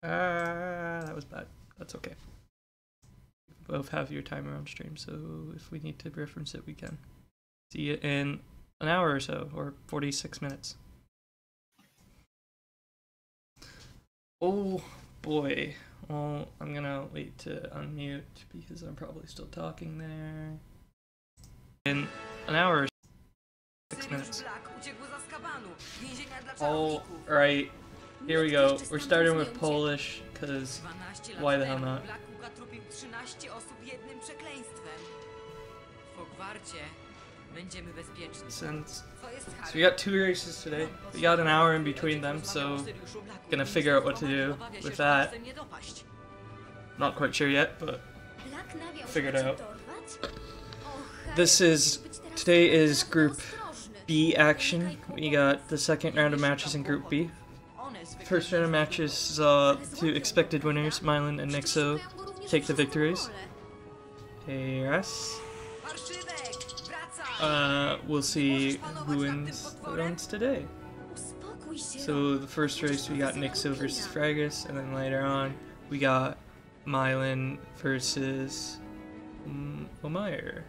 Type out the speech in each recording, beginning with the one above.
That was bad. That's okay. We both have your timer on stream, so if we need to reference it, we can. See you in an hour or so, or 46 minutes. Oh boy. Well, I'm gonna wait to unmute because I'm probably still talking there. In an hour or 6 minutes. Alright, here we go. We're starting with Polish, because why the hell not? Since, so we got 2 races today. We got an hour in between them, so gonna figure out what to do with that. Not quite sure yet, but figure it out. Today is Group B action. We got the second round of matches in Group B. First round of matches saw 2 expected winners, Mylan and Nixxo, take the victories. Yes. We'll see who wins the rounds today. So the first race we got Nixxo versus Fragus, and then later on we got Mylan versus Omeyer.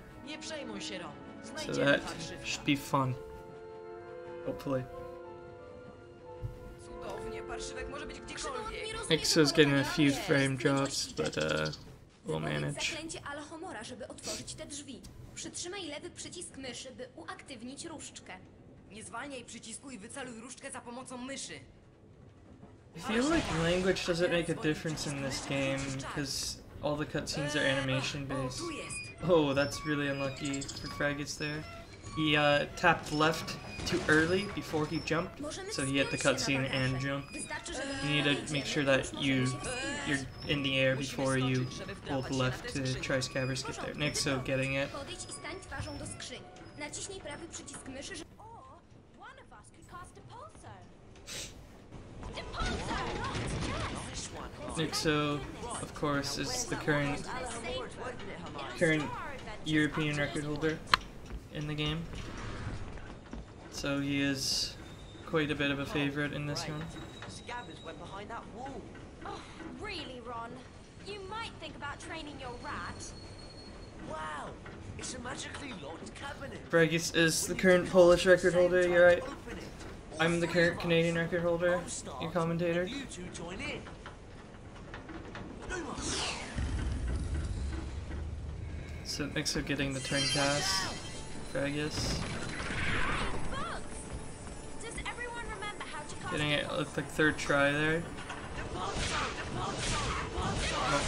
So that should be fun. Hopefully. Nixxo's getting a few frame drops, but we'll manage. Przytrzymaj lewy przycisk myszy, by uaktywnić różdżkę. Nie zwalniaj przycisku i wyceluj różdżkę za pomocą myszy. I feel like language doesn't make a difference in this game because all the cutscenes are animation based. Oh, that's really unlucky for Fragus there. He tapped left too early before he jumped, so he hit the cutscene and jumped. You need to make sure that you're in the air before you hold left to try Scabbers get there. Nixxo getting it. Nixxo, of course, is the current European record holder in the game, so he is quite a bit of a favorite in this one. Scabbers went behind that wall. Oh, really, Ron? You might think about training your rat. Wow, it's a magically locked cabinet. Fragus is the current Polish record holder, you're right. I'm the current Canadian record holder, your commentator. You two join in. So Nixxo getting the turn pass. Fragus. Getting it with like 3rd try there. Not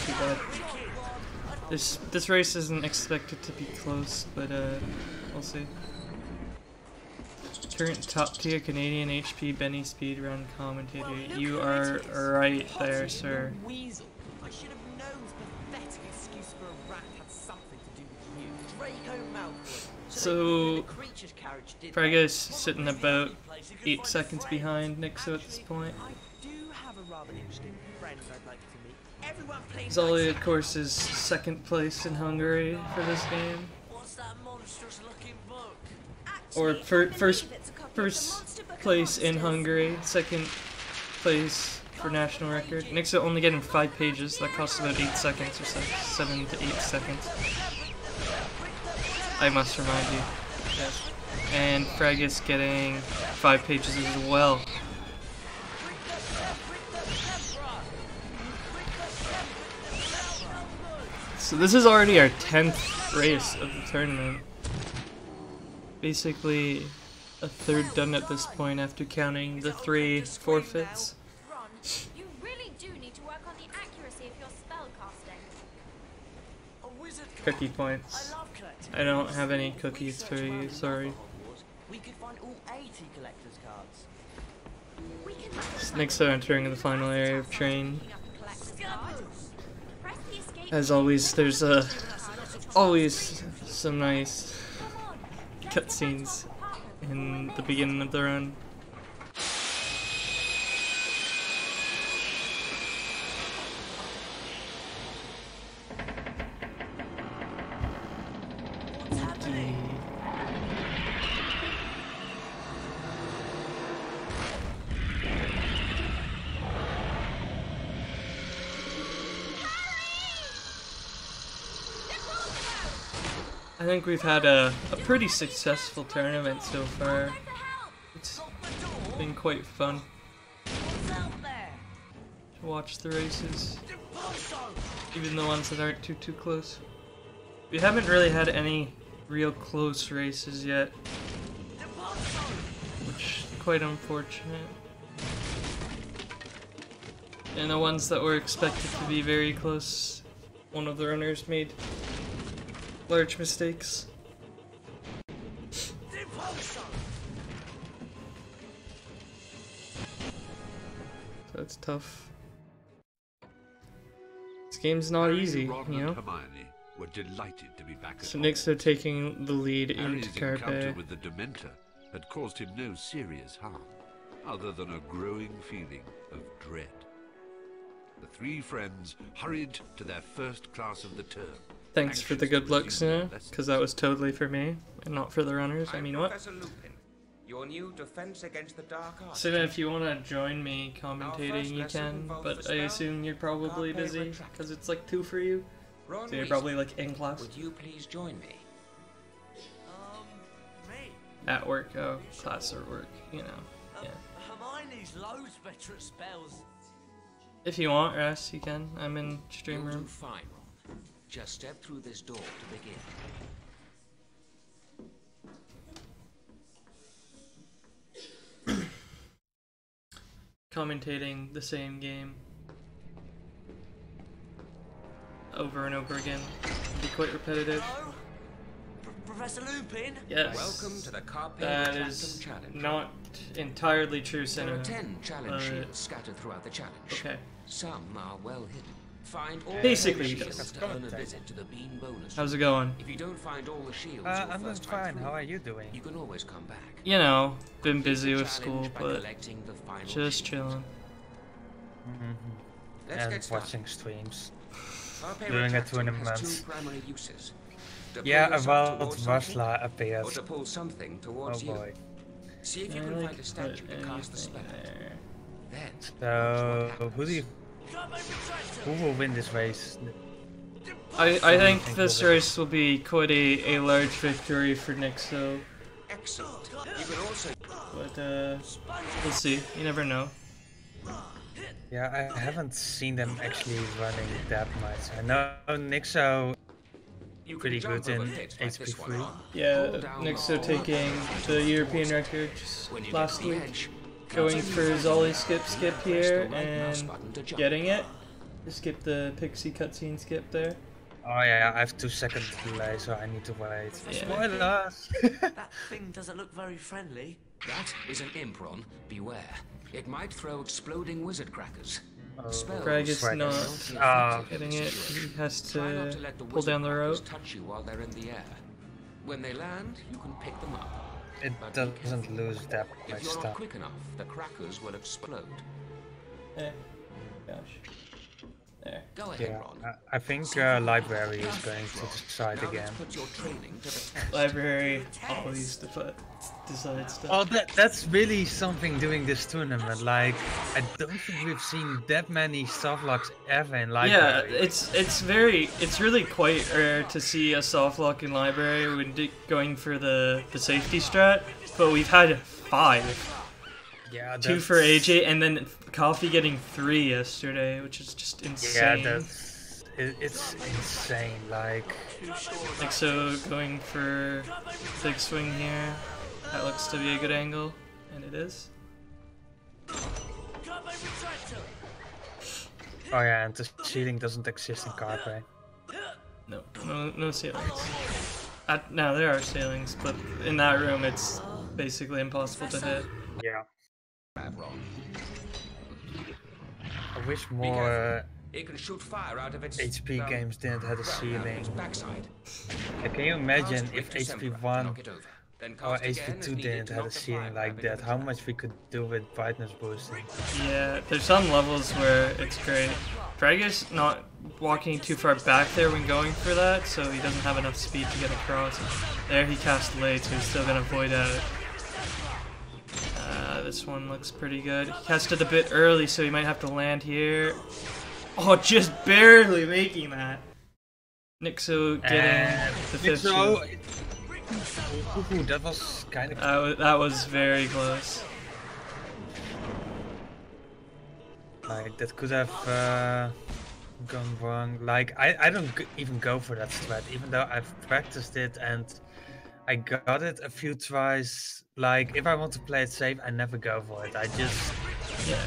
too bad. This race isn't expected to be close, but we'll see. Current top tier Canadian HP Benny Speedrun commentator. You are right there, sir. I should have known the pathetic excuse for a rat had something to do with you. Draco Malfoy. So Fragus sitting about 8 seconds behind Nixxo at this point. I do have a rather interesting friend I'd like to meet. Everyone plays Zolly, of course, is 2nd place in Hungary for this game. What's that monstrous looking book? Or first place in Hungary, 2nd place for national record. Nixxo only getting 5 pages, that costs about 8 seconds or so, 7 to 8 seconds. I must remind you. Yes. And Fragus getting 5 pages as well. So this is already our 10th race of the tournament. Basically a 3rd done at this point after counting the 3 forfeits. Ron, you really do need to work on the accuracy of your spellcasting. Cookie points. I don't have any cookies for you, sorry. We could find all 80 collector's cards. Nixxo entering the final area of train. As always, there's always some nice cutscenes in the beginning of the run. I think we've had a pretty successful tournament so far. It's been quite fun to watch the races, even the ones that aren't too close. We haven't really had any real close races yet, which is quite unfortunate. And the ones that were expected to be very close, one of the runners made large mistakes. So it's tough. This game's not easy, you know? Were delighted to be back So at Nixxo taking the lead into Harry's encounter Carpe. with the Dementor had caused him no serious harm, other than a growing feeling of dread. The three friends hurried to their first class of the term. Thanks for the good looks, because that was totally for me, and not for the runners. I mean, what? Professor Lupin, your new defense against the dark arts. So if you want to join me commentating, you can, but I assume you're probably busy, because it's like 2 for you. Ron So you're Weasley, probably like in class? would you please join me? Me? At work, oh, class or work, you know, yeah. Hermione's loads better at spells. If you want, Ras, you can. I'm in stream You'll room. do fine, Ron. Just step through this door to begin. Commentating the same game over and over again can be quite repetitive. Hello? Professor Lupin? Yes, Welcome to the Carpe that Retractum is Challenge. not entirely true, There Senator. are 10 challenge but- shields scattered throughout the challenge. Okay. Some are well hidden. Find all Basically, 10 yes. shields to earn a visit to the Bean bonus. How's it going? If you don't find all the shields, I'm your doing first time fine. through, How are you doing? you can always come back. You know, been busy Complete with the school, challenge by but collecting the final just shield. chilling. Let's And get started. watching streams. Carpe doing a Retractum tournament. has 2 primary uses. To pull Yeah, yourself about towards something, Vasla appeared. or to pull something Oh towards you. boy. See if you I can like find a put statue to cast the anything spell. there. Then, So, watch what who do you, who will win this race? I think think this we'll win. race will be quite a large victory for Nixxo, Excellent. You can also but we'll see. You never know. Yeah, I haven't seen them actually running that much. I know Nixxo you can pretty jump good in over pits like this one. HP3. Yeah, Hold down Nixxo the taking the European record When you last get to the week, edge, going continue for further Zolly down skip and here press the right mouse and button to jump. getting it. Just skip the Pixie cutscene skip there. Oh yeah, I have 2 seconds delay, so I need to wait. Yeah. Spoilers! That thing doesn't look very friendly. That is an Impron. Beware. It might throw exploding wizard crackers. Oh, Spells Fragus don't not be Ah. effective getting in it. this He situation. has Try not to to let the pull wizard down the crackers rope. touch you while they're in the air. When they land, you can pick them up. It But be doesn't careful. lose that If much you're not stuff. quick enough, the crackers will explode. Eh, gosh. There. Go ahead, Yeah, Ron. I think library is going to decide Now again. let's put your training to the test. Library always decide stuff. Oh, that's really something doing this tournament. Like, I don't think we've seen that many soft locks ever in Yeah, library. it's really quite rare to see a soft lock in library when going for the safety strat, but we've had 5. Yeah, 2 for AJ, and then Coffee getting 3 yesterday, which is just Yeah, insane. it's insane. Like, Nixxo going for big swing here. That looks to be a good angle, and it is. oh yeah, and the ceiling doesn't exist in Carpe. No ceilings. No, there are ceilings, but in that room it's basically impossible to hit. Yeah. Grab, Ron. I wish more It can shoot fire out of its HP games didn't have a well, out of ceiling. its backside. Like, can you imagine Cast if Rictus Emperor to HP1 knock it over. Then or cast again as HP2 needed didn't to have knock a the ceiling fire like into that? the How trap. much we could do with brightness boosting? Yeah, there's some levels where it's great. Fragus not walking too far back there when going for that, so he doesn't have enough speed to get across. There he cast late, so he's still gonna void out. This one looks pretty good. He casted a bit early, so he might have to land here. Oh, just barely making that. Nixo getting the fifth So, shield. ooh, that was kind of That was very close. like that could have gone wrong. Like I don't even go for that strat, even though I've practiced it and I got it a few tries. Like if I want to play it safe, I never go for it. I just Yeah.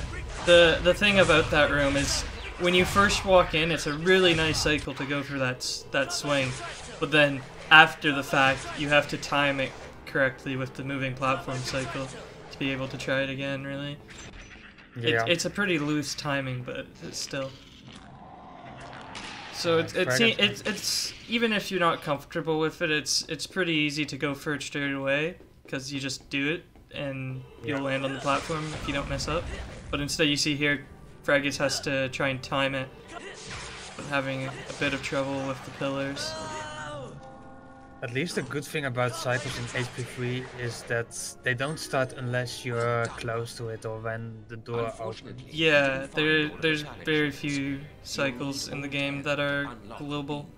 The thing about that room is when you first walk in, it's a really nice cycle to go for that swing, but then after the fact, you have to time it correctly with the moving platform cycle to be able to try it again. Really, yeah. it's a pretty loose timing, but it's still. So Fragus it's even if you're not comfortable with it, it's pretty easy to go for it straight away because you just do it and you'll land on the platform if you don't mess up. But instead, you see here, Fragus has to try and time it, but having a bit of trouble with the pillars. At least the good thing about cycles in HP3 is that they don't start unless you're close to it or when the door opens. Yeah, there's very few cycles in the game that are global.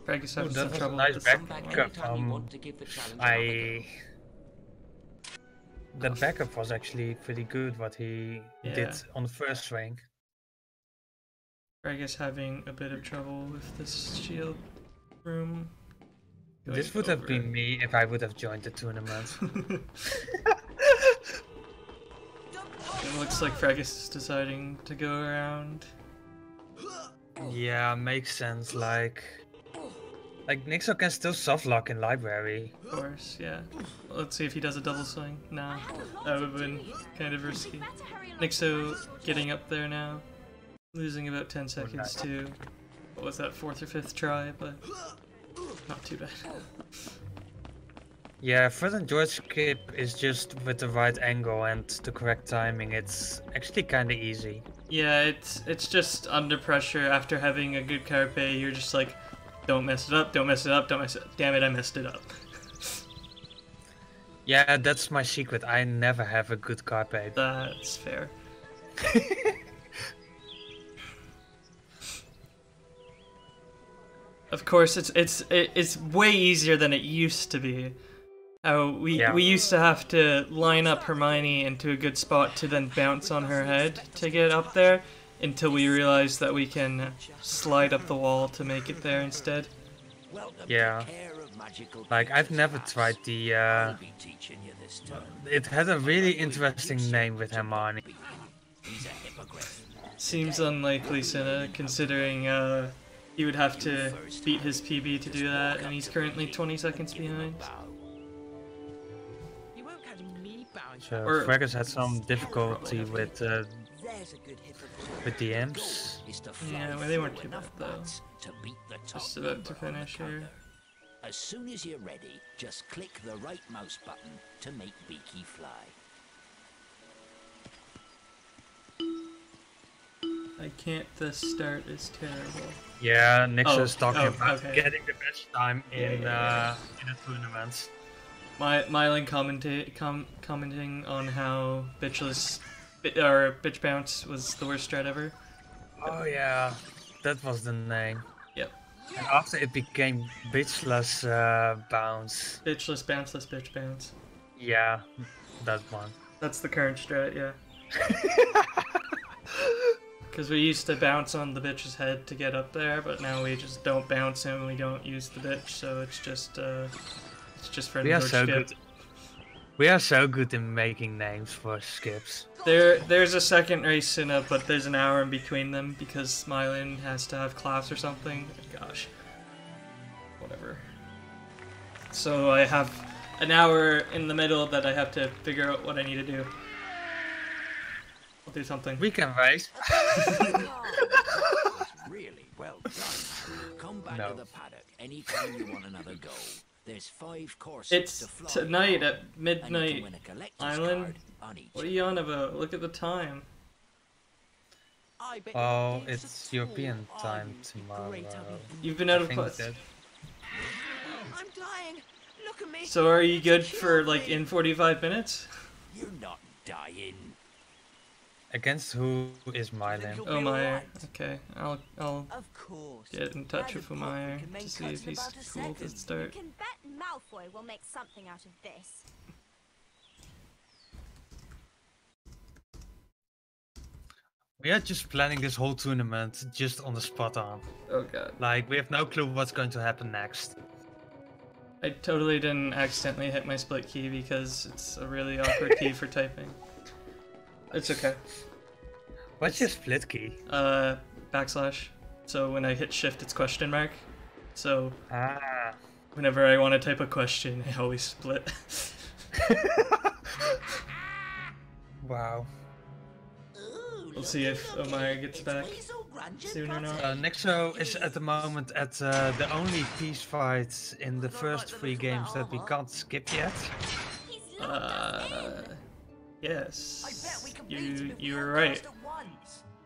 Fragus having some That was a trouble nice with backup. That backup was actually pretty good what he did on the first swing. Fragus having a bit of trouble with this shield room. This would have been me if I would have joined the tournament. It looks like Fragus is deciding to go around. Yeah, makes sense. Like Nixo can still soft lock in library. Of course, yeah. Let's see if he does a double swing. Nah, that would have been kind of risky. Nixo getting up there now. Losing about 10 seconds to, what was that, 4th or 5th try, but not too bad. Yeah, Fred and George skip is just with the right angle and the correct timing. It's actually kind of easy. Yeah, it's just under pressure after having a good carpe. You're just like, don't mess it up, don't mess it up, don't mess it up. Damn it, I messed it up. Yeah, that's my secret. I never have a good carpe. That's fair. Of course, it's way easier than it used to be. We used to have to line up Hermione into a good spot to then bounce on her head to get up there, until we realized that we can slide up the wall to make it there instead. Yeah. Like, I've never tried the, it had a really interesting name with Hermione. Seems unlikely, Senna, considering he would have to beat his PB to do that, and he's currently 20 seconds behind. So Fragus had some difficulty with the imps. Yeah, well, they weren't too bad though. Just about to finish here. As soon as you're ready, just click the right mouse button to make Beaky fly. I can't. The start is terrible. Yeah, Nixxo's talking about okay. getting the best time in a tournament. Mylan commenting on how bitch bounce was the worst strat ever. Oh yeah, that was the name. Yep. And after it became bitchless bounce. Bitchless bounceless bitch bounce. Yeah, that one. That's the current strat, yeah. Because we used to bounce on the bitch's head to get up there, but now we just don't bounce him. We don't use the bitch, so it's just for we are so skip. good. We are so good in making names for skips. There's a second race in it, but there's an hour in between them because Smilin has to have class or something. Gosh. Whatever. So I have an hour in the middle that I have to figure out what I need to do. I'll do something. We can race. Really well done. Come back to the paddock anytime you want another go. There's 5 courses It's to fly tonight on, at midnight, Island. What are you on about? Look at the time. Oh, it's European time tomorrow. You've been out of class. I'm dying. Look at me. So are you good for like in 45 minutes? You're not dying. Against who is Mylan? Oh Meyer. Okay, I'll Of course. get in touch with There's a pot Meyer you can make to see cuts if in he's about a cool to second. start. You can bet Malfoy will make something out of this. We are just planning this whole tournament just on the spot on. Oh god. Like, we have no clue what's going to happen next. I totally didn't accidentally hit my split key because it's a really awkward key for typing. It's okay. What's your split key? Backslash. So when I hit shift, it's question mark. So Ah. whenever I want to type a question, I always split. Wow. We'll see if Omar gets back soon or not. Nixo is at the moment at the only peace fights in the first 3 games that we can't skip yet. Yes. You're right.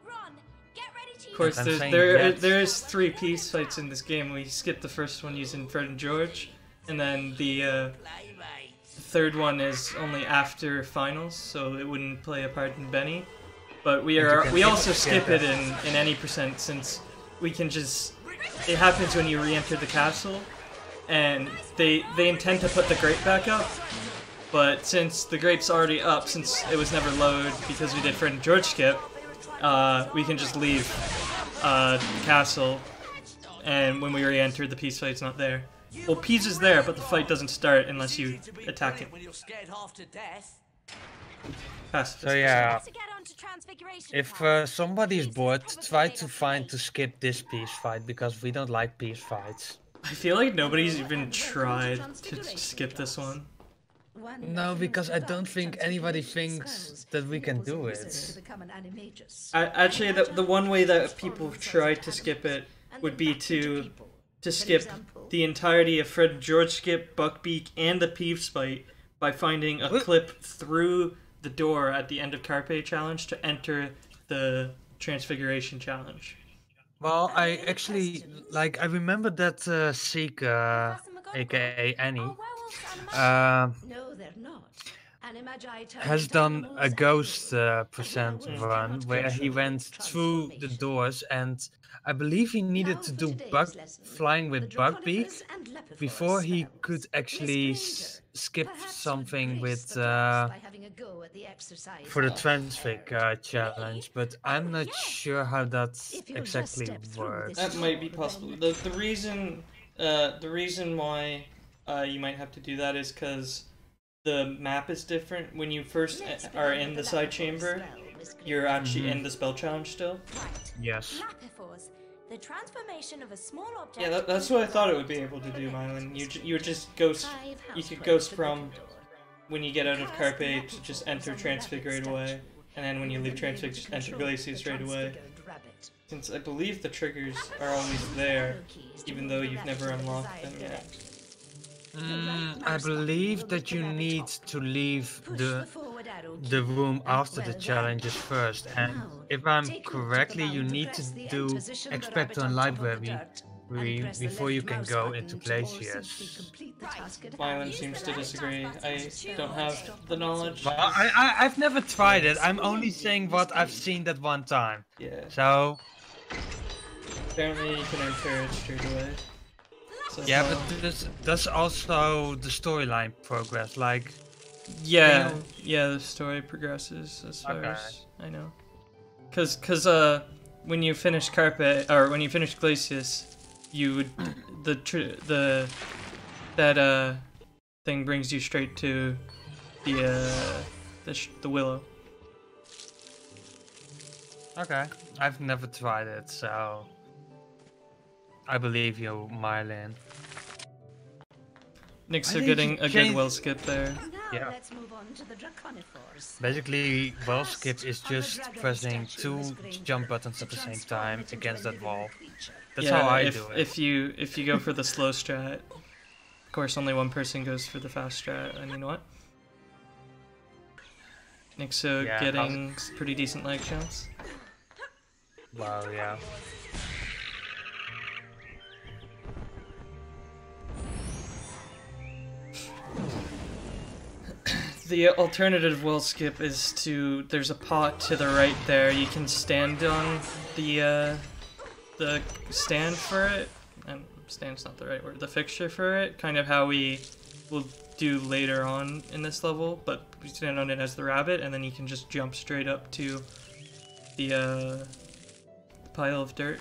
Ron, get ready to Of course, I'm there's saying there yes. there's 3 peace fights in this game. We skipped the first one using Fred and George, and then the third one is only after finals, so it wouldn't play a part in Benny. But we also skip it in any percent, since we can just, it happens when you re-enter the castle, and they intend to put the grape back up, but since the grape's already up, since it was never loaded because we did Fred and George skip, we can just leave the castle, and when we re-enter, the peace fight's not there. Well, peace is there, but the fight doesn't start unless you attack it. When you're scared half to death. Pacifist. So yeah, to get on to Transfiguration if Path. somebody is bored, try to find to skip this peace fight, because we don't like peace fights. I feel like nobody's even tried to skip this one. No, because I don't think anybody thinks that we can do it. Actually, the one way that people have tried to skip it would be to skip the entirety of Fred and George skip, Buckbeak, and the Peeves fight by finding a clip through the door at the end of Carpe challenge to enter the Transfiguration challenge. Well, I actually, like, I remember that Seeker, aka Annie, No, they're not. has done a ghost percent run where he went through the doors, and I believe he needed to do flying with Buckbeak before he could actually skip something with for the Transfig challenge, but I'm not sure how that exactly works. That might be possible. The reason why you might have to do that is because the map is different. When you first are in the side chamber, you're actually in the spell challenge still. Yes. The transformation of a small object. Yeah, that's what I thought it would be able to do, Mylan. You would just ghost. You could ghost from when you get out of Carpe to just enter Transfig right away, and then when you leave Transfig, just enter Glacius right away. Since I believe the triggers are always there, even though you've never unlocked them yet. I believe that you need to leave the room after the challenges first, and if I'm correctly, you need to do Expecto and Library before you can go into Glacius. Mylan seems to disagree. I don't have the knowledge. Well, I've never tried it. I'm only saying what I've seen that one time. Yeah. So Apparently you can enter it straight away. So yeah, but that's also the storyline progress. Like, yeah, the story progresses as far as I know. Cause when you finish Carpe or when you finish Glacius, you would that thing brings you straight to the Willow. okay, I've never tried it, so I believe you, Mylan. Nixxo getting a good will skip there. Yeah. Let's move on to the Draconiphores. Basically, wall skip is just pressing 2 jump buttons at the same time against that wall. That's how I do it. If you go for the slow strat, of course only one person goes for the fast strat, and you know what? Nixxo getting pretty decent leg chance. Wow, yeah. The alternative wall skip is to, there's a pot to the right there, you can stand on the stand for it, and stand's not the right word, the fixture for it, kind of how we will do later on in this level, but we stand on it as the rabbit, and then you can just jump straight up to the pile of dirt.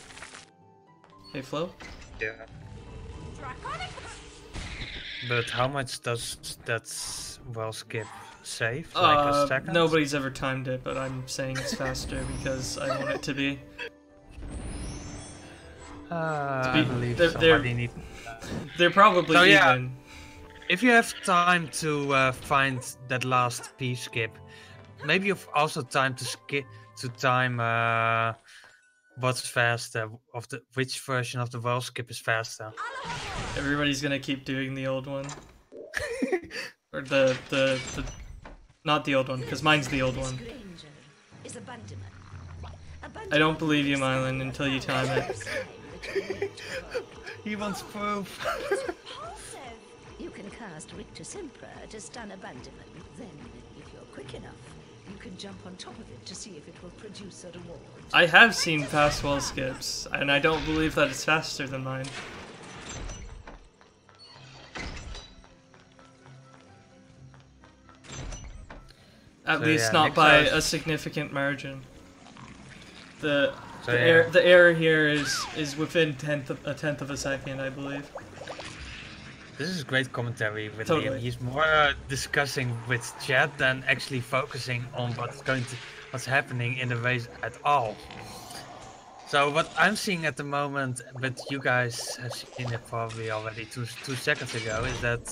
Hey Flo? Yeah. But how much does that wall skip save? Like a second? Nobody's ever timed it, but I'm saying it's faster because I want it to be. I believe somebody needs... They're probably so, yeah, even. if you have time to find that last piece skip, maybe you've also time to time what's faster, which version of the wall skip is faster. Everybody's gonna keep doing the old one. Or not the old one, because mine's the old one. I don't believe you, Mylan, until you time it. He wants proof. You can cast Rictus Simpra to stun abandonment. Then, if you're quick enough, you can jump on top of it to see if it will produce a reward. I have seen fast wall skips, and I don't believe that it's faster than mine. At least not by a significant margin. The error here is within a tenth of a second, I believe. This is great commentary with Totally. Liam. He's more discussing with chat than actually focusing on what's happening in the race at all. So what I'm seeing at the moment, but you guys have seen it probably already two seconds ago, is that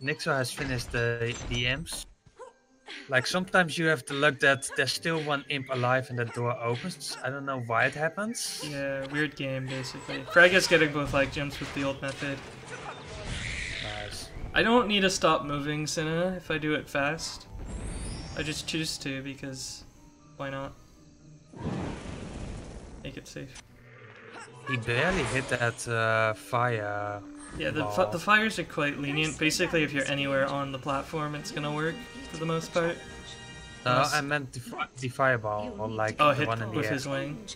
Nixxo has finished the imps. Like sometimes you have the luck that there's still one imp alive and the door opens. I don't know why it happens. Yeah, weird game basically. Fragus getting both like jumps with the old method. Nice. I don't need to stop moving Cinna if I do it fast. I just choose to because why not? Make it safe. He barely hit that fire. Yeah, the fires are quite lenient. Basically, if you're anywhere on the platform, it's gonna work for the most part. I meant the fireball, or like the hit one in the with air. his wing.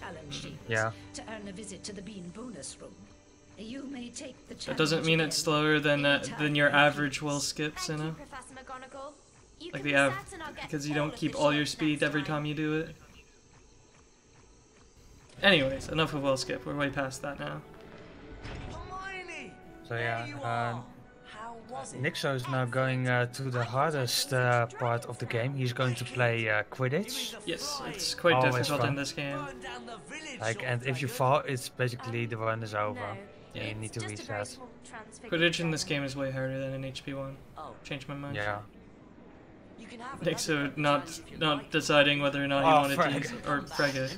Yeah. To earn a visit to the bean bonus room. You may take the That doesn't mean it's slower than your average wall skip, Cinna. Like the because you don't keep all your speed every time you do it. Anyways, enough of wall skip. We're way past that now. So yeah, Nixxo is now going to the hardest part of the game. He's going to play Quidditch. Yes, it's quite Always difficult fun. in this game. Like, and if you fall, it's basically the run is over. Yeah. You need to reset. Quidditch in this game is way harder than in HP1. Changed my mind. Yeah. Nixxo not deciding whether or not he wanted to use or Fragus.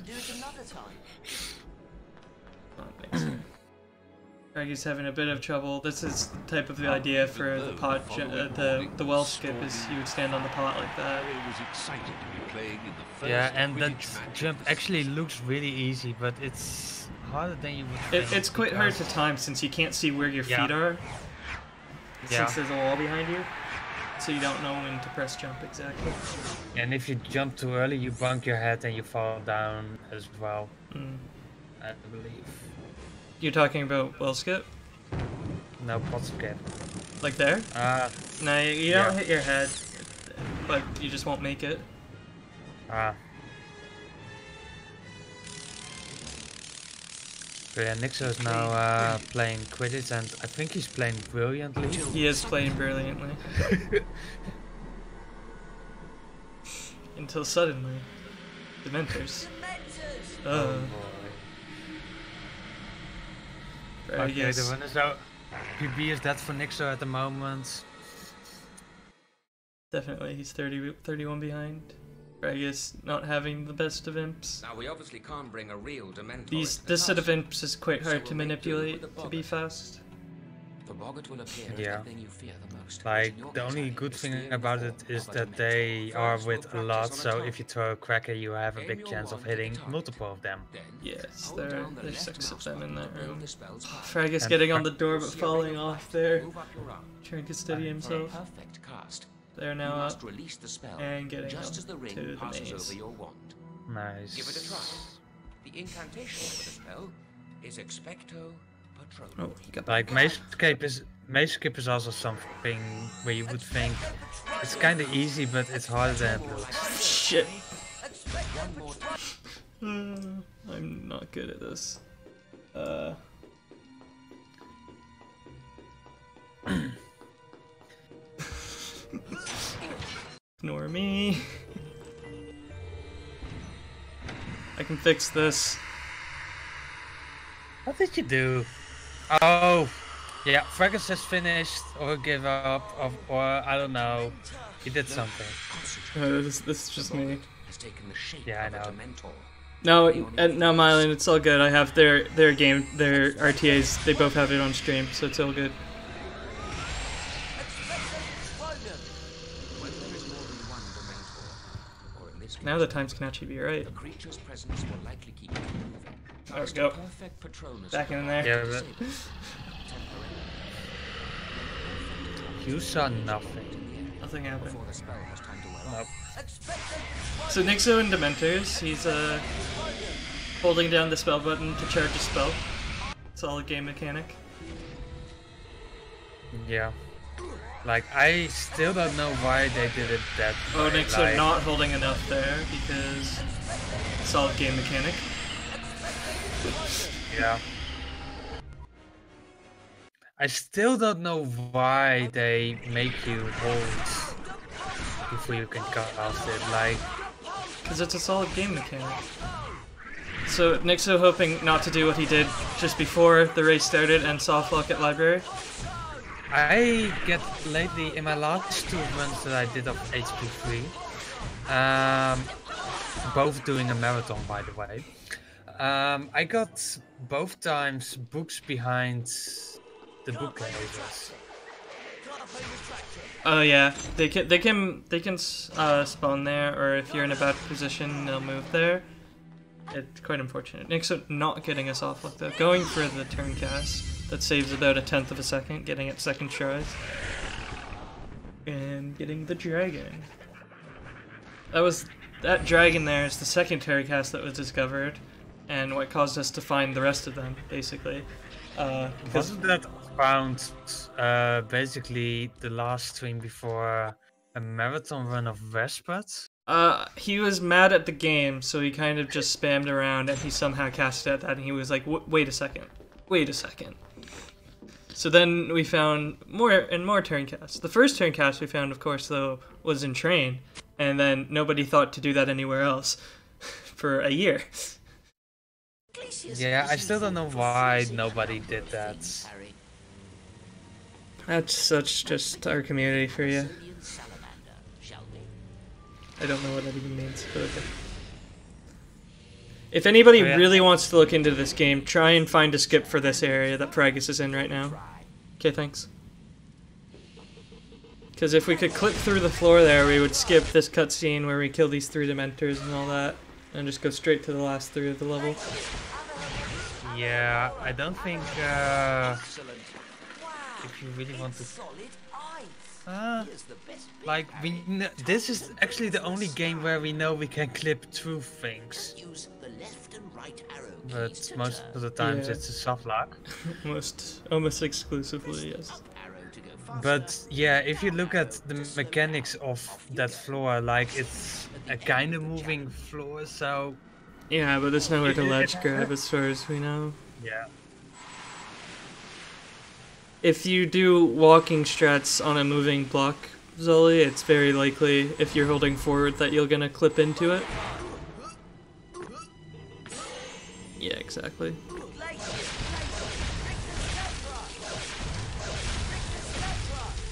Fragus having a bit of trouble. This is the type of the idea for the pot, the well skip is you would stand on the pot like that. Yeah, and that jump actually looks really easy, but it's harder than you would think. It's quite hard to time since you can't see where your feet are. Yeah. Since there's a wall behind you. So you don't know when to press jump exactly. And if you jump too early, you bunk your head and you fall down as well. I believe. You're talking about well skip? No, pot skip. Like there? No, you don't hit your head, but you just won't make it. So yeah, Nixxo is now playing Quidditch, and I think he's playing brilliantly. He is playing brilliantly. Until suddenly, Dementors. Oh boy. Okay, the one is out. PB is dead for Nixxo at the moment. Definitely, he's 31 behind. Fragus not having the best of imps. Now we obviously can't bring a real Dementor. This set of imps is quite hard to manipulate to be fast. Yeah. Like the only good thing about it is that they are with a lot, so if you throw a cracker you have a big chance of hitting multiple of them. Yes, there's 6 of them in that room. Fragus getting on the door but falling off there. Trying to steady himself. They're You now must up release the spell and getting just them as the ring to the passes maze. over your wand. Nice. Give it a try. The incantation for the spell is Expecto Patronum. Oh, you got Like Maze Skip is also something where you would think it's kind of easy, but it's harder than it looks. shit. One more time. I'm not good at this. Ignore me. I can fix this. What did you do? Oh, yeah, Fragus has finished, or give up, or I don't know. He did something. This is just me. Has taken the shape Yeah, I of a know. Dementor. No, no, Mylan, it's all good. I have their game, their RTAs. They both have it on stream, so it's all good. When there is more than one Dementor, or in this Now the times can actually be right. the creature's presence will likely keep you moving. There we go. Perfect Patronus Back in there. Yeah, but you saw nothing. Nothing happened. before the spell has time to wear Nope. off. So Nixxoman Dementors, he's holding down the spell button to charge a spell. It's all a game mechanic. Yeah. Like, I still don't know why they did it that Oh, way. Nixxo Like, not holding enough there because it's all game mechanic. yeah. I still don't know why they make you hold before you can cast it. Like, Because it's a solid game mechanic. So Nixxo hoping not to do what he did just before the race started and soft lock at library. I get lately in my last two runs that I did of HP3, both doing a marathon by the way. I got both times books behind the bookcases. Oh yeah, they can spawn there, or if you're in a bad position, they'll move there. It's quite unfortunate. Nixxo not getting us off like that, going for the turn cast. That saves about 1/10 of a second, getting it second tries. And getting the dragon. That dragon there is the second terry cast that was discovered, and what caused us to find the rest of them, basically. Wasn't that found basically the last stream before a marathon run of Vesprat? He was mad at the game, so he kind of just spammed around, and he somehow cast at that, and he was like, wait a second. So then we found more turn casts. The first turn cast we found, of course, though, was in Train, and then nobody thought to do that anywhere else for a year. Yeah, I still don't know why nobody did that. That's just our community for you. I don't know what that even means, but okay. If anybody really wants to look into this game, try and find a skip for this area that Fragus is in right now. Okay, thanks. Because if we could clip through the floor there, we would skip this cutscene where we kill these 3 Dementors and all that, and just go straight to the last 3 of the level. Yeah, I don't think if you really want to... like, this is actually the only game where we know we can clip through things. But most of the times it's a soft lock. Almost exclusively, yes. But yeah, if you look at the mechanics of that floor, like, it's a kind of moving floor, so... Yeah, but there's nowhere to ledge grab as far as we know. Yeah. If you do walking strats on a moving block, Zully, it's very likely, if you're holding forward, that you're gonna clip into it. Yeah, exactly.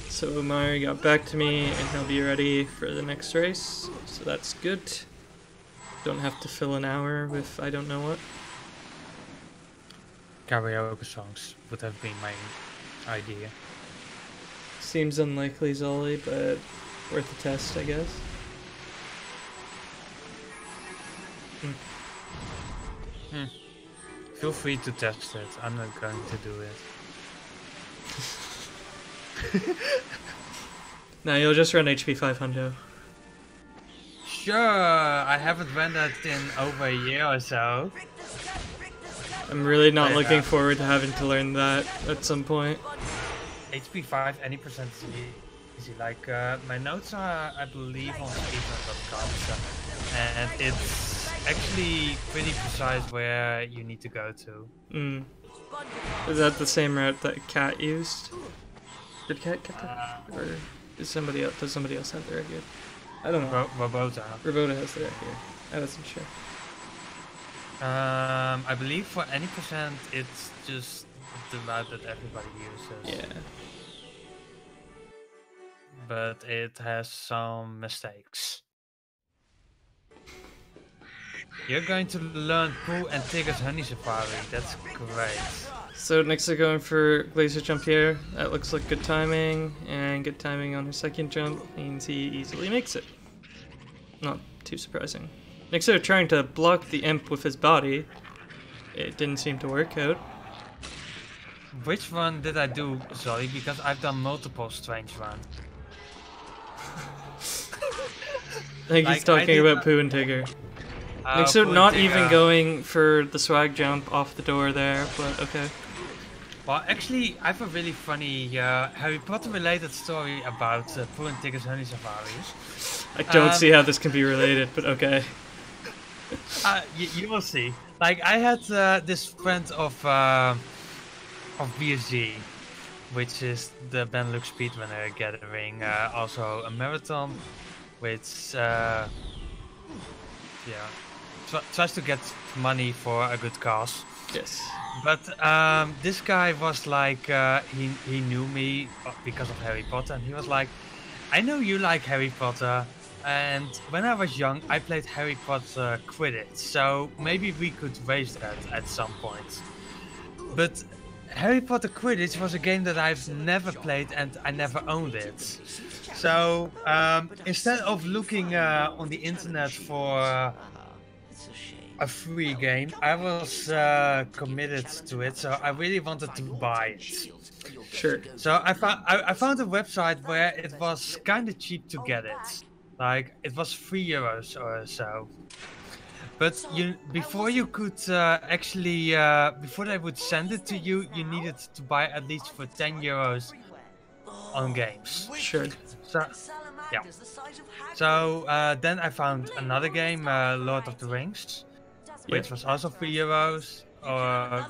So Umar got back to me, and he'll be ready for the next race, so that's good. Don't have to fill an hour with I don't know what. Karaoke songs would have been my idea. Seems unlikely, Zully, but worth a test, I guess. Feel free to test it. I'm not going to do it. No, you'll just run HP 5 hundo. Sure, I haven't run that in over a year or so. I'm really not looking forward to having to learn that at some point. HP 5, any percent is easy. Like, my notes are, I believe, on speedrun.com, so, and it's actually pretty precise where you need to go to. Is that the same route that Cat used? Did Cat get that? Or is somebody else? Does somebody else have the record? I don't know. Robota. Robota has the record. I wasn't sure. I believe for any percent, it's just the route that everybody uses. Yeah. But it has some mistakes. You're going to learn Pooh and Tigger's Honey Safari. That's great. So Nixxoman going for Glacier Jump here. That looks like good timing, and good timing on her second jump means he easily makes it. Not too surprising. Nixxoman trying to block the imp with his body. It didn't seem to work out. Which one did I do, Zoe? Because I've done multiple strange ones. I think he's talking about Pooh and Tigger. Nixxoman not even going for the swag jump off the door there, but okay. Well, actually, I have a really funny Harry Potter related story about Pooh and Tigger's Honey Safaris. I don't see how this can be related, but okay. You will see. Like, I had this friend of BSG, which is the Benelux Speedrunner Gathering, also a marathon, which tries to get money for a good cause. Yes. But this guy was like, he knew me because of Harry Potter, and he was like, I know you like Harry Potter, and when I was young, I played Harry Potter Quidditch, so maybe we could raise that at some point. But Harry Potter Quidditch was a game that I've never played, and I never owned it. So instead of looking on the internet for a free game, I was committed to it, so I really wanted to buy it. Sure. So I found a website where it was kind of cheap to get it. Like, it was €3 or so. But before you could before they would send it to you, you needed to buy at least for €10 on games. Sure. So, yeah. So then I found another game, Lord of the Rings, which was also €3, or I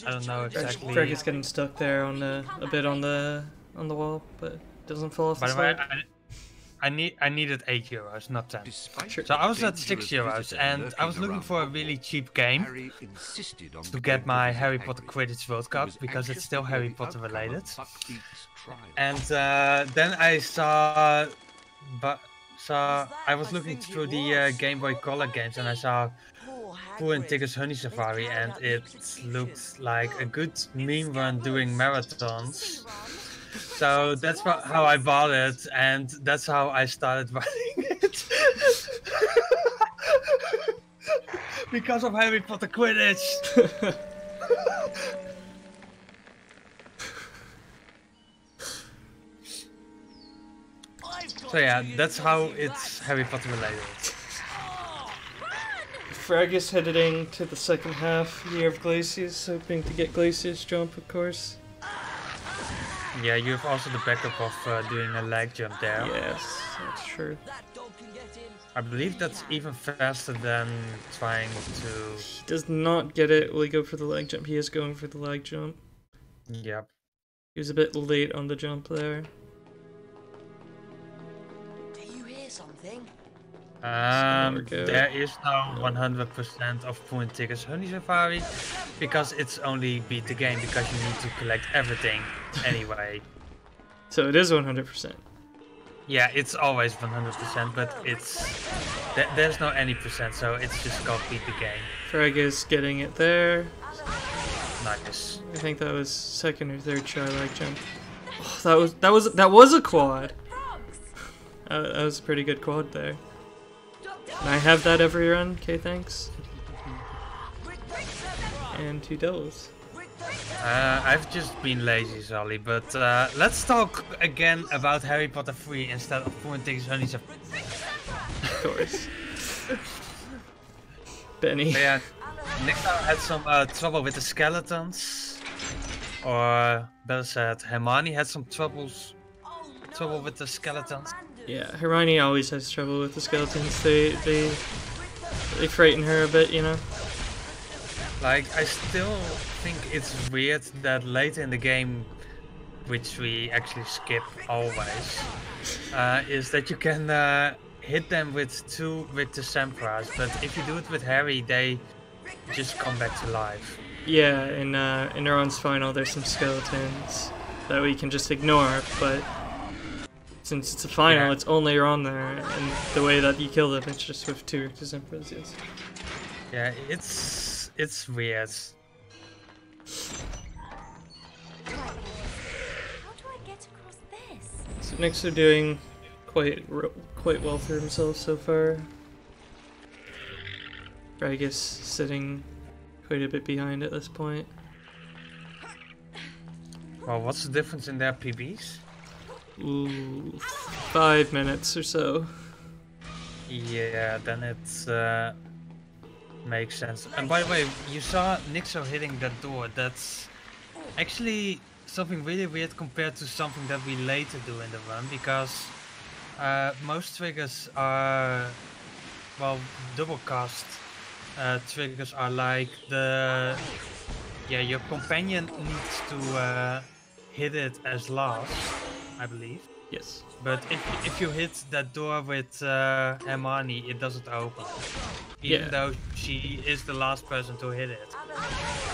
don't know exactly. Fragus getting stuck there on a bit on the wall, but doesn't fall off the slide. I needed €8, not 10. Sure. So I was at €6, and I was looking for a really cheap game to get my Harry Potter Quidditch World Cup, because it's still Harry Potter related. And then I saw, I was looking through the Game Boy Color games, and I saw Pooh and Tigger's Honey Safari, and it looked like a good meme run doing marathons. So that's how I bought it, and that's how I started running it. Because of Harry Potter Quidditch. So yeah, that's how it's Harry Potter related. Fragus heading to the second half year of Glaciers, hoping to get Glaciers jump, of course. Yeah, you have also the backup of doing a leg jump there. Yes, that's true. I believe that's even faster than trying to... He does not get it. Will he go for the leg jump? He is going for the leg jump. Yep. He was a bit late on the jump there. Do you hear something? There is no 100% of Pooh and Tigger's Honey Safari, because it's only beat the game, because you need to collect everything anyway. So it is 100%. Yeah, it's always 100%, but there's no any percent, so it's just called beat the game. Fragus getting it there. Nice. I think that was second or third try leg jump. Oh, that was a quad. That was a pretty good quad there. And I have that every run. Okay, thanks. And 2 doubles. I've just been lazy, Solly, but let's talk again about Harry Potter 3 instead of pointing Sonny's. Of course. Benny. But yeah, Nixxoman had some trouble with the skeletons. Or better said, Hermione had some trouble with the skeletons. Yeah, Hermione always has trouble with the skeletons. They frighten her a bit, you know? Like, I still think it's weird that later in the game, which we actually skip always, is that you can hit them with 2 Victor Sempras, but if you do it with Harry, they just come back to life. Yeah, in Ron's final, there's some skeletons that we can just ignore, but since it's a final, it's only Ron there, and the way that you kill them, it's just with 2 Victor Sempras, yes. Yeah, it's weird. How do I get across this? So Nixxoman doing quite well for himself so far. Fragus sitting quite a bit behind at this point. Well, what's the difference in their PBs? Ooh, 5 minutes or so. Yeah, then it makes sense. And by the way, you saw Nixxoman hitting that door. That's actually something really weird compared to something that we later do in the run, because most triggers are, well, double cast triggers are like your companion needs to hit it as last, I believe. Yes. But if you hit that door with Hermione, it doesn't open. Even though she is the last person to hit it.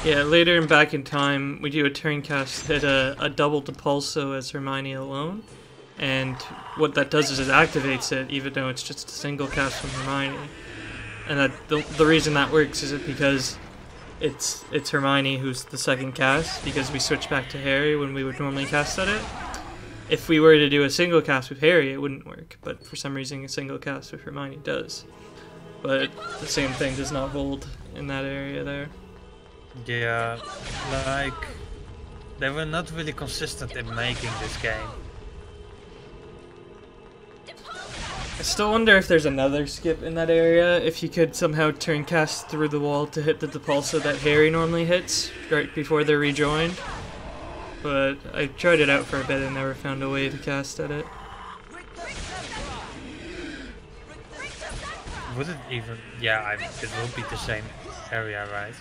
Yeah, later in Back in Time, we do a turn cast, hit a double Depulso as Hermione alone. And what that does is it activates it, even though it's just a single cast from Hermione. And the reason that works is because it's Hermione who's the second cast, because we switch back to Harry when we would normally cast at it. If we were to do a single cast with Harry, it wouldn't work, but for some reason a single cast with Hermione does. But the same thing does not hold in that area there. Yeah, like, they were not really consistent in making this game. I still wonder if there's another skip in that area, if you could somehow turn cast through the wall to hit the Depulso that Harry normally hits right before they're rejoined. But I tried it out for a bit and never found a way to cast at it. Would it even? Yeah, it will be the same area, right?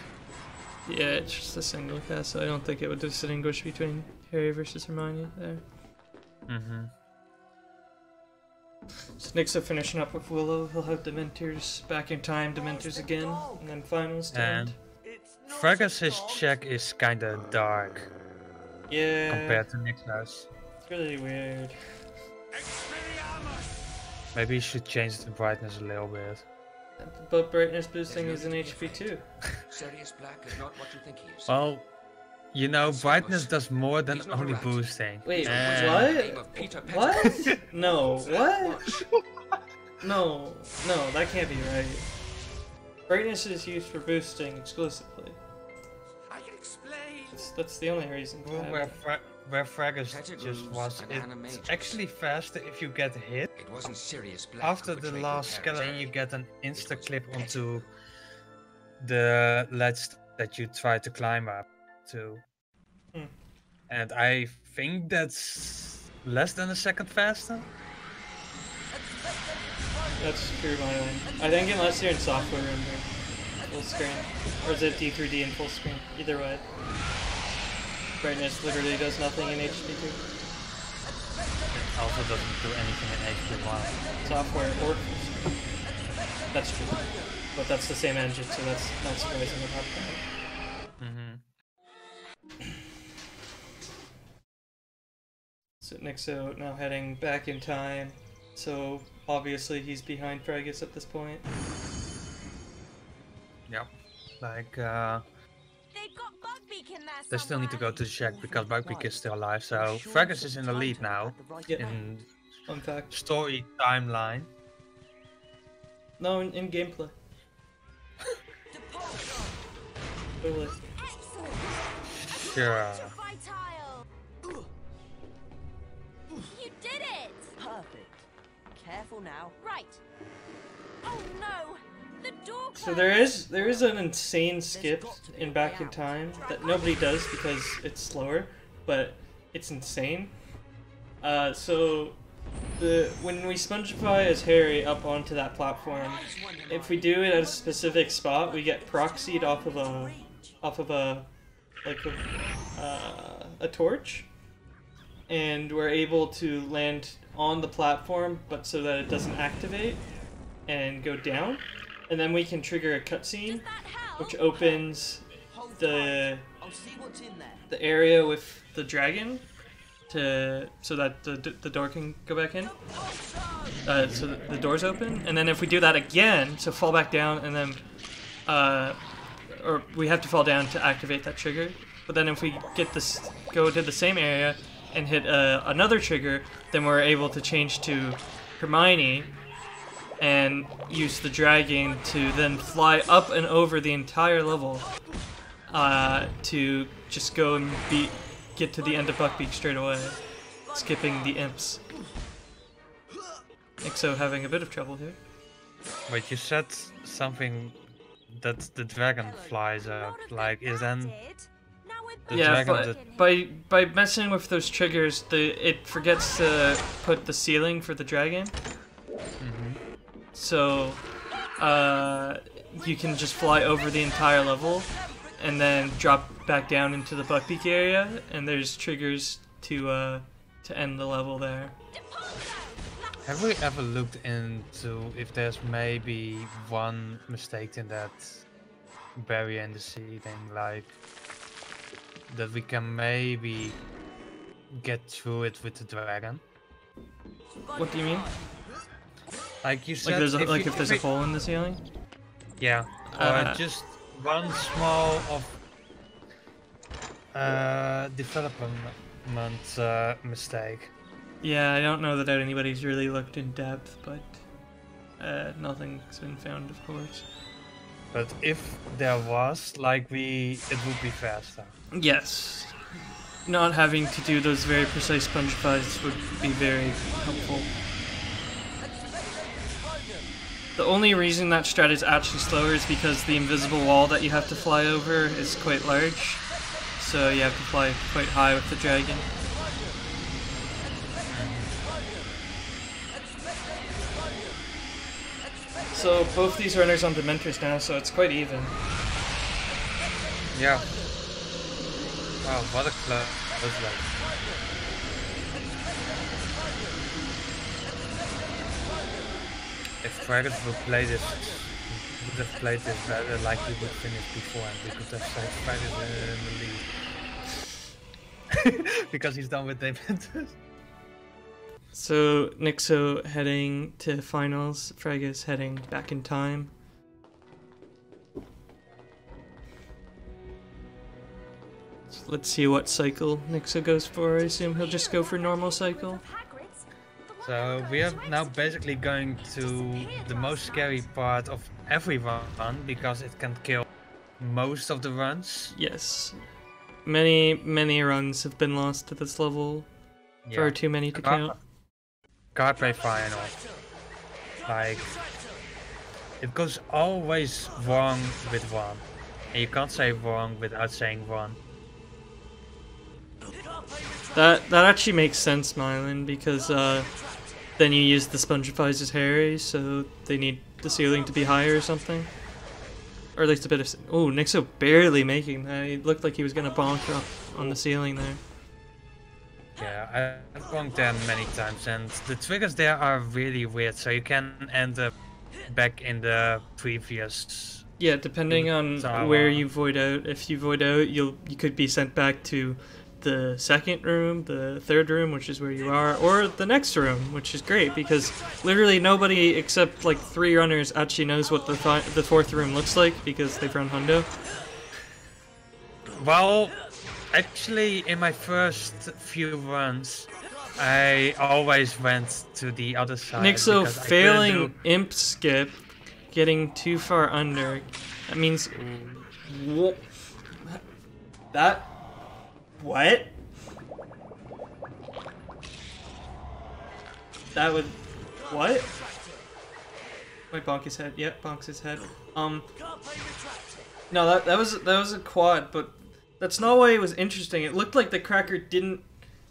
Yeah, it's just a single cast, so I don't think it would distinguish between Harry versus Hermione there. Mm-hmm. So Nixxoman finishing up with Willow. He'll have Dementors Back in Time, Dementors again, and then finals to end. Fragus, his check is kinda dark. Yeah. Compared to Nixxoman's. It's really weird. Maybe you should change the brightness a little bit. But brightness boosting is an HP too. Sirius Black is not what you think he is. Well, you know, brightness does more than only boosting. Wait, what? What? No, what? No, that can't be right. Brightness is used for boosting exclusively. I can explain. That's the only reason. Where Fragus just was, it's actually faster if you get hit. It wasn't Sirius Black. After the last skeleton, you get an insta clip onto the ledge that you try to climb up to. And I think that's less than a second faster. That's true, by the way. I think unless you're in software render, full screen, or is it D3D in full screen? Either way. Brightness literally does nothing in HD2. It also doesn't do anything in HD1. Software or full screen. That's true. But that's the same engine, so that's not surprising about that. So Nixxoman now heading back in time. So obviously he's behind Fragus at this point. Yep. Like, they still need to go to the shack because Bugbeak is still alive, so Fragus is in the lead now. In fact. Story timeline. No, in gameplay. Sure. You did it! Perfect. Careful now. Right. Oh no! The door So there is an insane skip in Back in Time that nobody does because it's slower, but it's insane. So when we spongify as Harry up onto that platform, if we do it at a specific spot, we get proxied off of a torch, and we're able to land on the platform, but so that it doesn't activate and go down, and then we can trigger a cutscene, which opens the area with the dragon so that the door can go back in. So the door's open, and then if we do that again, so fall back down, and then or we have to fall down to activate that trigger. But then if we go to the same area and hit another trigger, then we're able to change to Hermione and use the dragon to then fly up and over the entire level to just go and get to the end of Buckbeak straight away, skipping the imps. Nixxo having a bit of trouble here. Wait, you said something that the dragon flies up, like is then the dragon by messing with those triggers, it forgets to put the ceiling for the dragon. So you can just fly over the entire level and then drop back down into the Buckbeak area, and there's triggers to end the level there. Have we ever looked into if there's maybe one mistake in that barrier in the ceiling, like that we can maybe get through it with the dragon? What do you mean? Like you said, like if there's a hole in the ceiling? Yeah, or just one small development mistake. Yeah, I don't know that anybody's really looked in depth, but nothing's been found, of course. But if there was, like it would be faster. Yes. Not having to do those very precise spongifies would be very helpful. The only reason that strat is actually slower is because the invisible wall that you have to fly over is quite large. So you have to fly quite high with the dragon. So both these runners on Dementors now, so it's quite even. Yeah. Wow, what a close one. If Fragus would have played this better, like we would finish before, and we could have saved Fragus in the lead. Because he's done with Dementors. So Nixxo heading to finals, Fragus heading back in time. So let's see what cycle Nixxo goes for. I assume he'll just go for normal cycle. So we are now basically going to the most scary part of every run, because it can kill most of the runs. Yes. Many runs have been lost to this level. Yeah. Far too many to count. Carpe final. Like, it goes always wrong with one. And you can't say wrong without saying one. That actually makes sense, Mylan, because then you use the spongifies as Harry, so they need the ceiling to be higher or something. Or at least a bit of... Oh, Nixxo barely making that. It looked like he was gonna bonk up on the ceiling there. Yeah, I've bonked them many times, and the triggers there are really weird, so you can end up back in the previous... Yeah, depending on where you void out. If you void out, you could be sent back to the second room, the third room, which is where you are, or the next room, which is great, because literally nobody except like 3 runners actually knows what the fourth room looks like, because they've run Hundo. Well, actually, in my first few runs, I always went to the other side. Nixxo failing imp skip, getting too far under. That means What? That would... What? Wait, bonk his head. Yep, bonks his head. No, that was a quad, but that's not why it was interesting. It looked like the cracker didn't...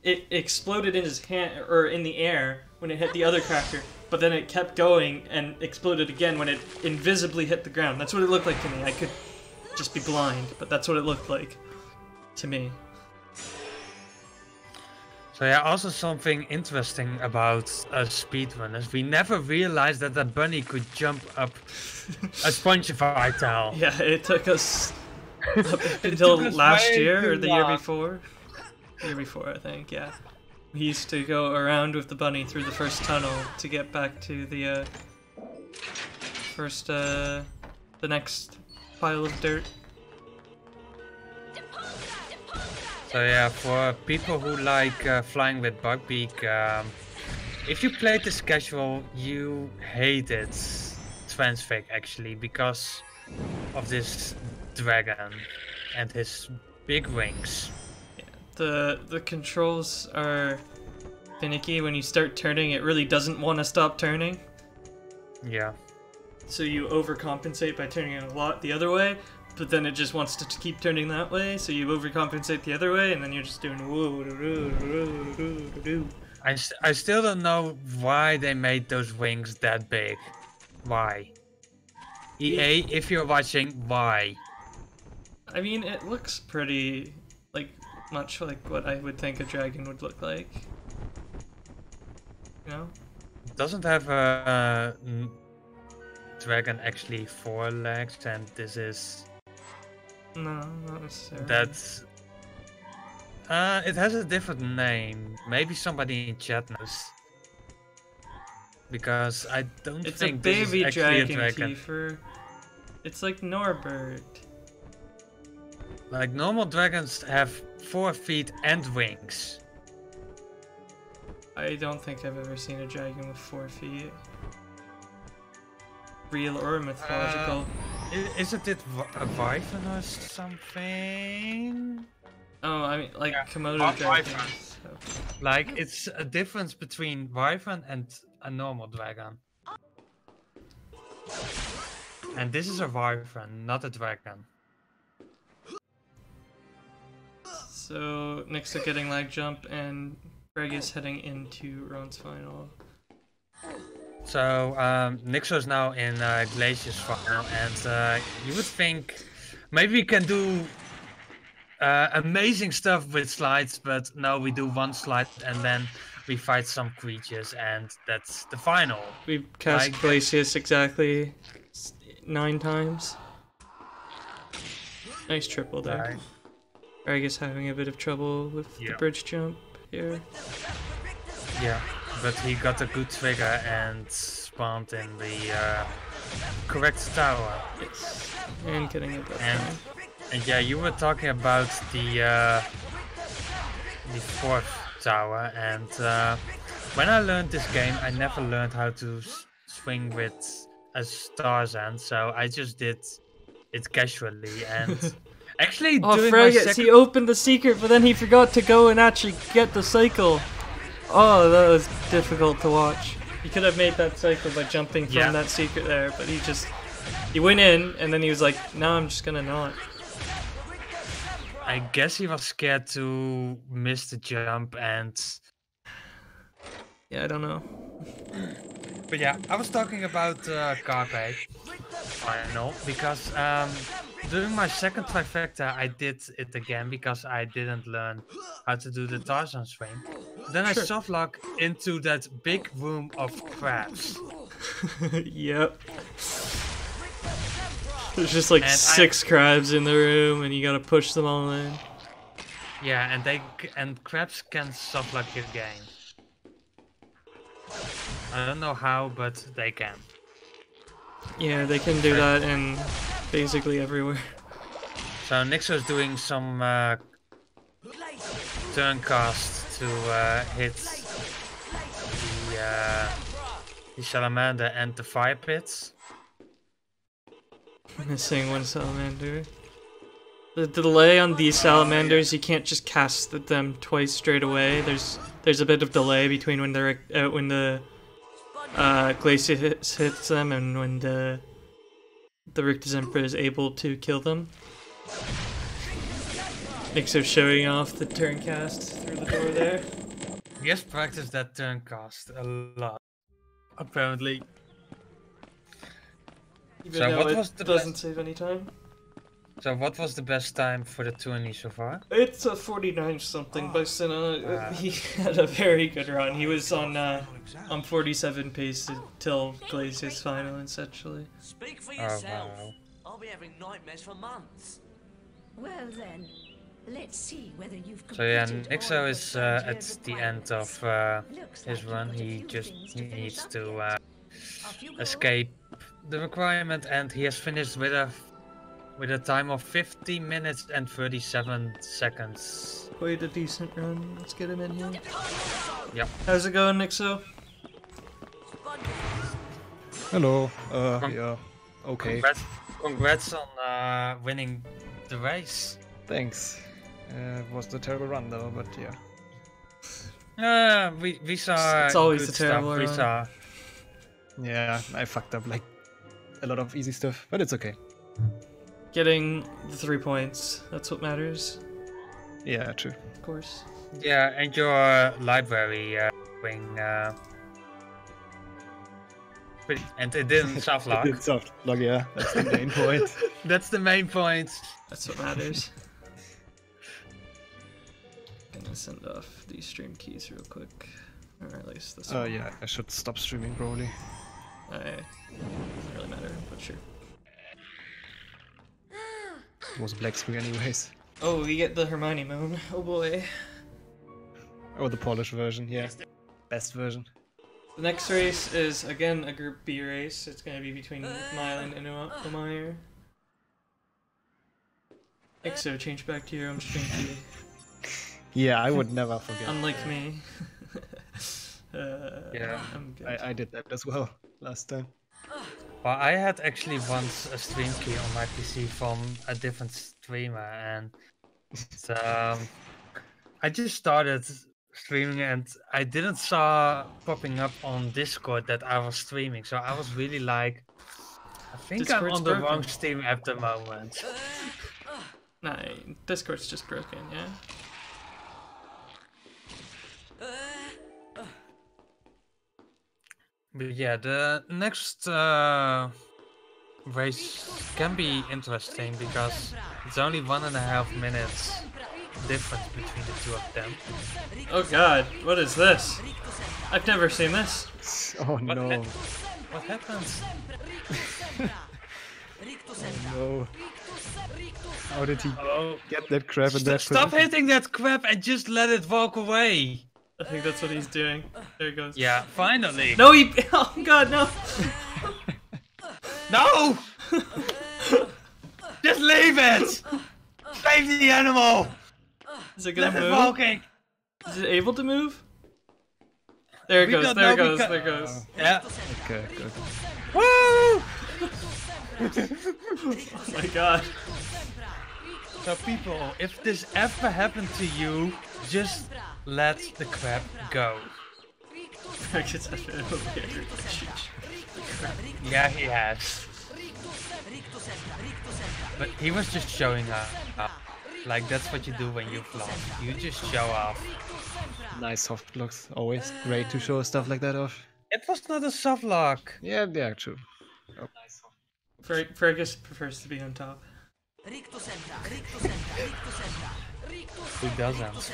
It exploded in his hand, or in the air, when it hit the other cracker, but then it kept going and exploded again when it invisibly hit the ground. That's what it looked like to me. I could just be blind, but that's what it looked like to me. So yeah, also something interesting about speedrunners. We never realized that the bunny could jump up a Spongify tile. Yeah, it took us up until last year or the year before. Year before, I think, yeah. We used to go around with the bunny through the first tunnel to get back to the the next pile of dirt. So yeah, for people who like flying with Bugbeak, if you played this casual, you hated Transfig actually because of this dragon and his big wings. Yeah, the controls are finicky. When you start turning, it really doesn't want to stop turning. Yeah. So you overcompensate by turning it a lot the other way. But then it just wants to keep turning that way, so you overcompensate the other way, and then you're just doing whoa. I still don't know why they made those wings that big. Why? EA, if you're watching, why? I mean, it looks pretty, much like what I would think a dragon would look like. You know? It doesn't have a dragon actually 4 legs, and this is... No, not necessarily. That's... it has a different name. Maybe somebody in chat knows. Because I don't think this is actually a dragon. Kiefer. It's like Norbert. Like normal dragons have 4 feet and wings. I don't think I've ever seen a dragon with 4 feet. Real or mythological. Isn't it a wyvern or something? Oh, I mean, like Komodo dragons. So. Like, it's a difference between wyvern and a normal dragon. And this is a wyvern, not a dragon. So, next to getting lag jump, and Fragus heading into Ron's final. So, Nixxo's now in Glacier's final, and you would think maybe we can do amazing stuff with slides, but no, we do 1 slide and then we fight some creatures, and that's the final. We cast Glacius exactly 9 times. Nice triple there. Fragus having a bit of trouble with the bridge jump here. Yeah, but he got a good trigger and spawned in the correct tower. Yes. And getting it that time. And yeah, you were talking about the 4th tower, and when I learned this game, I never learned how to swing with a Tarzan, so I just did it casually, and actually doing Fragus, he opened the secret, but then he forgot to go and actually get the cycle. Oh, that was difficult to watch. He could have made that cycle by jumping from that secret there, but he went in, and then he was like, no, I'm just gonna not. I guess he was scared to miss the jump, and... Yeah, I don't know. But yeah, I was talking about Carpe final, because during my 2nd trifecta I did it again because I didn't learn how to do the Tarzan swing. Then I softlock into that big room of crabs. Yep. There's just like 6 crabs in the room, and you gotta push them all in. Yeah, and crabs can softlock your game. I don't know how, but they can. Yeah, they can do that in basically everywhere. So Nixxo's doing some turn cast to hit the salamander and the fire pits. Missing 1 salamander. The delay on these salamanders, you can't just cast them twice straight away. There's a bit of delay between when the Glacius hits them and when the Rictus Emperor is able to kill them. Nixxo showing off the turn cast through the door there. He has practiced that turn cast a lot, apparently. Even though it doesn't save any time. So what was the best time for the tourney so far? It's a 49 something by Senna. He had a very good run. He was on 47 pace until Glacius final, essentially. Speak for yourself. Wow. I'll be having nightmares for months. Well then, let's see whether you've So yeah, completed Nixxo all is the frontier at the end of Looks his like run. you've got a He few just things to finish needs up to with. Off you go. escape the requirement, and he has finished with a time of 50 minutes and 37 seconds. Quite a decent run. Let's get him in here. Yep. How's it going, Nixxo? Hello. Yeah. Okay. Congrats on winning the race. Thanks. It was a terrible run though, but yeah. We saw. It's always good a terrible stuff. We run. saw. Yeah, I fucked up like a lot of easy stuff, but it's okay. Getting the 3 points. That's what matters, Yeah, true. of course. Yeah, and your library wing. And it didn't soft lock. It's soft lock, yeah. That's the main point. That's the main point. That's what matters. Gonna send off these stream keys real quick. Or at least this one. Yeah, I should stop streaming probably. Doesn't really matter, but sure. It was a black screen anyways. Oh, we get the Hermione moon. Oh boy. Oh, the Polish version, yeah. Best version. The next race is again a Group B race. It's gonna be between Mylan and Omeyer. Nixxo, change back to your own stream key. Yeah, I would never forget. Unlike me. Yeah, I'm good. I did that as well last time. Well, I had actually once a stream key on my PC from a different streamer, and I just started streaming and I didn't saw popping up on Discord that I was streaming, so I was really like, I think I'm Discord's on the broken. wrong stream at the moment. Nah, Discord's just broken, yeah? But yeah, the next race can be interesting because it's only 1.5 minutes difference between the two of them. Oh god, what is this? I've never seen this. Oh no. What happens? No. How did he Oh, get that crap in that stop position? hitting that crap and just let it walk away. I think that's what he's doing. There he goes. Yeah, finally. No, he. Oh god, no! No! Just leave it! Save the animal! Is it gonna Let it move? walking! Is it able to move? There it We goes, don't there it know goes, because- there it goes. Yeah. Okay, good. Woo! Oh my god. So people, if this ever happened to you, just let the crap go. Fragus has been a weird relationship. Yeah, he has. But he was just showing up. Like, that's what you do when you vlog. You just show off. Nice soft blocks, always great to show stuff like that off. It was not a soft lock. Yeah, yeah, true. Oh. Fragus prefers to be on top. Who doesn't?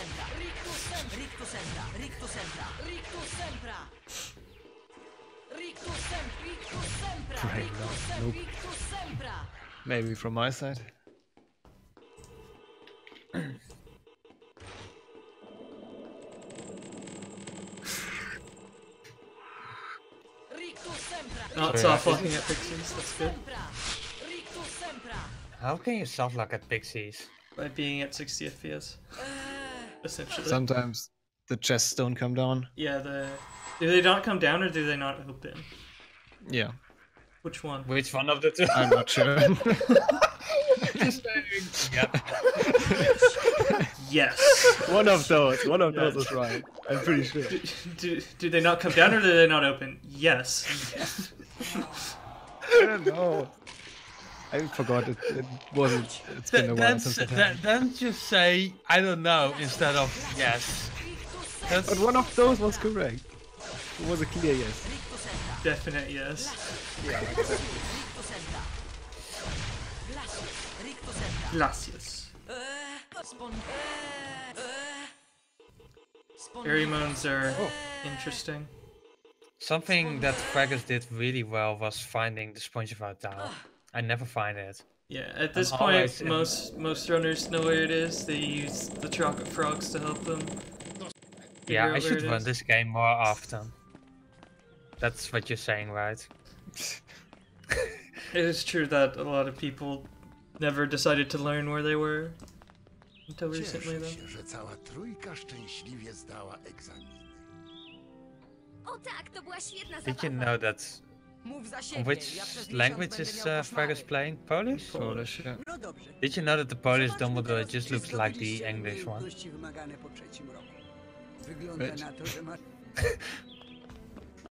Right, no, nope. Maybe from my side. Not soft locking at Pixies, that's good. How can you soft lock at Pixies? By being at 60 FPS. Essentially. Sometimes the chests don't come down. Yeah, do they not come down or do they not open? Yeah. Which one? Which one of the two? I'm not sure. Just saying. Yes. One of those was right. I'm pretty sure. Do they not come down or do they not open? Yes. I don't know. I forgot it. It wasn't. It's been a while since it happened. Then just say I don't know instead of yes. But one of those was correct. It was a clear yes. Definite yes. Yeah. Gracias. Pheromones are interesting. Something that Fragus did really well was finding the Spongified Towel. I never find it. Yeah, at this point, most runners know where it is. They use the chocolate frogs to help them. Yeah, I should run this game more often. That's what you're saying, right? It is true that a lot of people never decided to learn where they were until recently, though. Cieszę się, że cała trójka szczęśliwie zdała egzaminy. O tak, to była świetna Did you zabawa. know that? Which language is Fragus playing? Polish? Polish, yeah. Did you know that the Polish Dumbledore just looks like the English one?